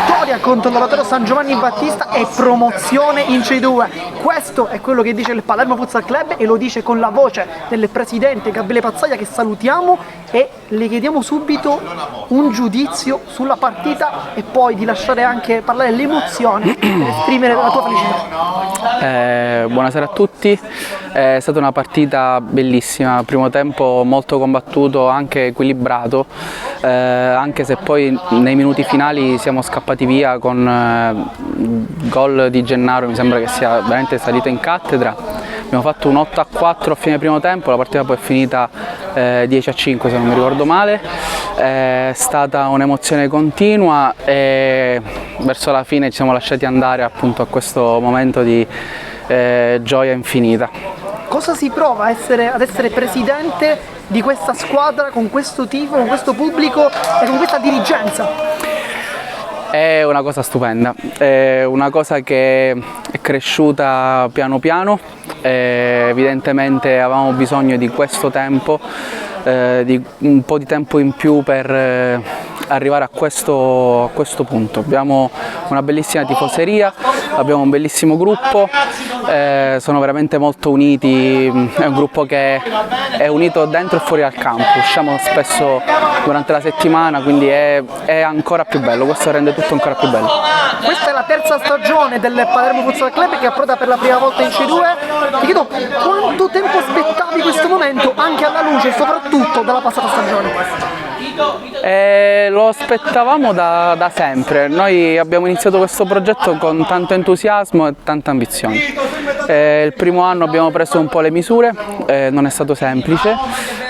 vittoria contro l'Oratorio San Giovanni Battista e promozione in C2. Questo è quello che dice il Palermo Futsal Club e lo dice con la voce del presidente Gabriele Pazzaia, che salutiamo, e le chiediamo subito un giudizio sulla partita e poi di lasciare anche parlare l'emozione per esprimere la tua felicità. Buonasera a tutti, è stata una partita bellissima, primo tempo molto combattuto, anche equilibrato, anche se poi nei minuti finali siamo scappati via con gol di Gennaro, mi sembra che sia veramente salito in cattedra. Abbiamo fatto un 8-4 a fine primo tempo, la partita poi è finita 10-5 se non mi ricordo male. È stata un'emozione continua e verso la fine ci siamo lasciati andare appunto a questo momento di gioia infinita. Cosa si prova ad essere presidente di questa squadra, con questo tifo, con questo pubblico e con questa dirigenza? È una cosa stupenda, è una cosa che è cresciuta piano piano, evidentemente avevamo bisogno di questo tempo, di un po' di tempo in più per arrivare a questo punto. Abbiamo una bellissima tifoseria, abbiamo un bellissimo gruppo, sono veramente molto uniti, è un gruppo che è unito dentro e fuori dal campo, usciamo spesso durante la settimana, quindi è ancora più bello, questo rende tutto ancora più bello. Questa è la terza stagione del Palermo Futsal Club che approda per la prima volta in C2. Ti chiedo quanto tempo aspettavi questo momento, anche alla luce e soprattutto dalla passata stagione? Lo aspettavamo da sempre, noi abbiamo iniziato questo progetto con tanto entusiasmo e tanta ambizione. Il primo anno abbiamo preso un po' le misure, non è stato semplice,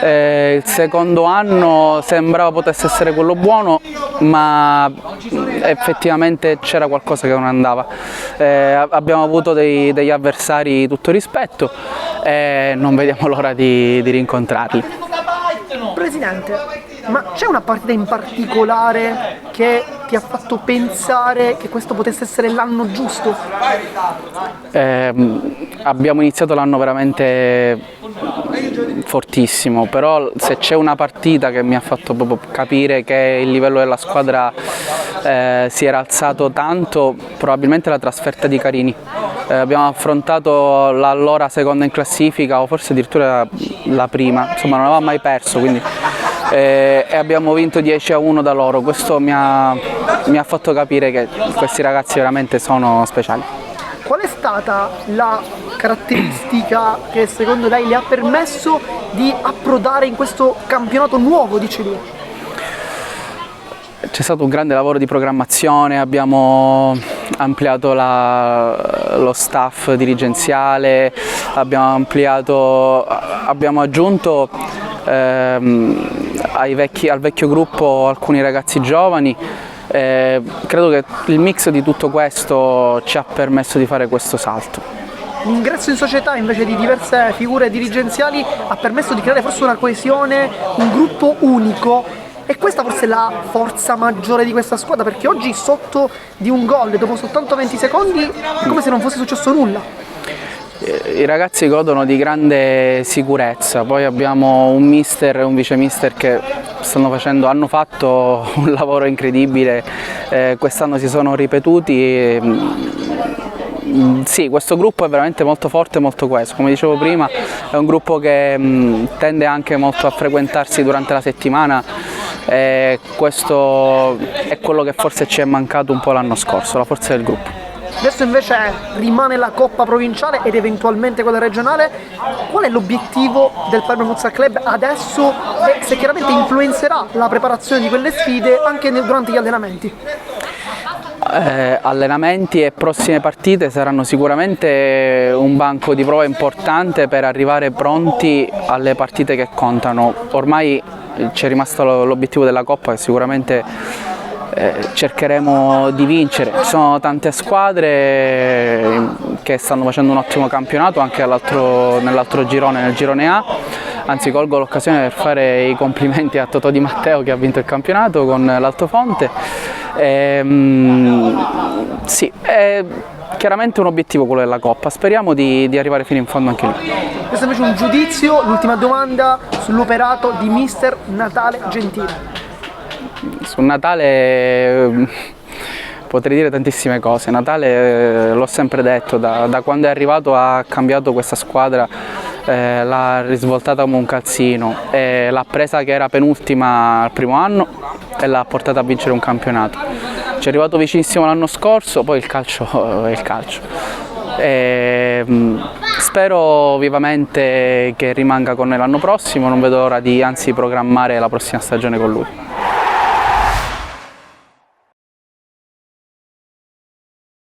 il secondo anno sembrava potesse essere quello buono, ma effettivamente c'era qualcosa che non andava. Abbiamo avuto degli avversari tutto rispetto e non vediamo l'ora di rincontrarli. Presidente, ma c'è una partita in particolare che ti ha fatto pensare che questo potesse essere l'anno giusto? Abbiamo iniziato l'anno veramente fortissimo, però se c'è una partita che mi ha fatto proprio capire che il livello della squadra si era alzato tanto, probabilmente la trasferta di Carini. Abbiamo affrontato l'allora seconda in classifica, o forse addirittura la prima, insomma non avevamo mai perso, quindi, e abbiamo vinto 10-1 da loro. Questo mi ha fatto capire che questi ragazzi veramente sono speciali. Qual è stata la caratteristica che secondo lei le ha permesso di approdare in questo campionato nuovo di C2? C'è stato un grande lavoro di programmazione, abbiamo ampliato lo staff dirigenziale, abbiamo aggiunto al vecchio gruppo alcuni ragazzi giovani. Credo che il mix di tutto questo ci ha permesso di fare questo salto. L'ingresso in società invece di diverse figure dirigenziali ha permesso di creare forse una coesione, un gruppo unico. E questa forse è la forza maggiore di questa squadra, perché oggi sotto di un gol, dopo soltanto 20 secondi, è come se non fosse successo nulla. I ragazzi godono di grande sicurezza, poi abbiamo un mister e un vice mister che hanno fatto un lavoro incredibile, quest'anno si sono ripetuti. Sì, questo gruppo è veramente molto forte e molto coeso, come dicevo prima è un gruppo che tende anche molto a frequentarsi durante la settimana e questo è quello che forse ci è mancato un po' l'anno scorso, la forza del gruppo. Adesso invece rimane la Coppa Provinciale ed eventualmente quella regionale. Qual è l'obiettivo del Palermo Futsal Club adesso e se chiaramente influenzerà la preparazione di quelle sfide anche durante gli allenamenti? Allenamenti e prossime partite saranno sicuramente un banco di prova importante per arrivare pronti alle partite che contano. Ormai c'è rimasto l'obiettivo della Coppa, che sicuramente cercheremo di vincere. Ci sono tante squadre che stanno facendo un ottimo campionato anche nell'altro girone, nel girone A. Anzi, colgo l'occasione per fare i complimenti a Totò Di Matteo che ha vinto il campionato con l'Altofonte. Sì, è chiaramente un obiettivo quello della Coppa, speriamo di arrivare fino in fondo anche lì. Questo invece è un giudizio, l'ultima domanda sull'operato di mister Natale Gentile. Su Natale potrei dire tantissime cose. Natale, l'ho sempre detto, da quando è arrivato ha cambiato questa squadra, l'ha risvoltata come un calzino, l'ha presa che era penultima al primo anno e l'ha portata a vincere un campionato. Ci è arrivato vicinissimo l'anno scorso, poi il calcio è il calcio. Spero vivamente che rimanga con noi l'anno prossimo, non vedo l'ora di anzi programmare la prossima stagione con lui.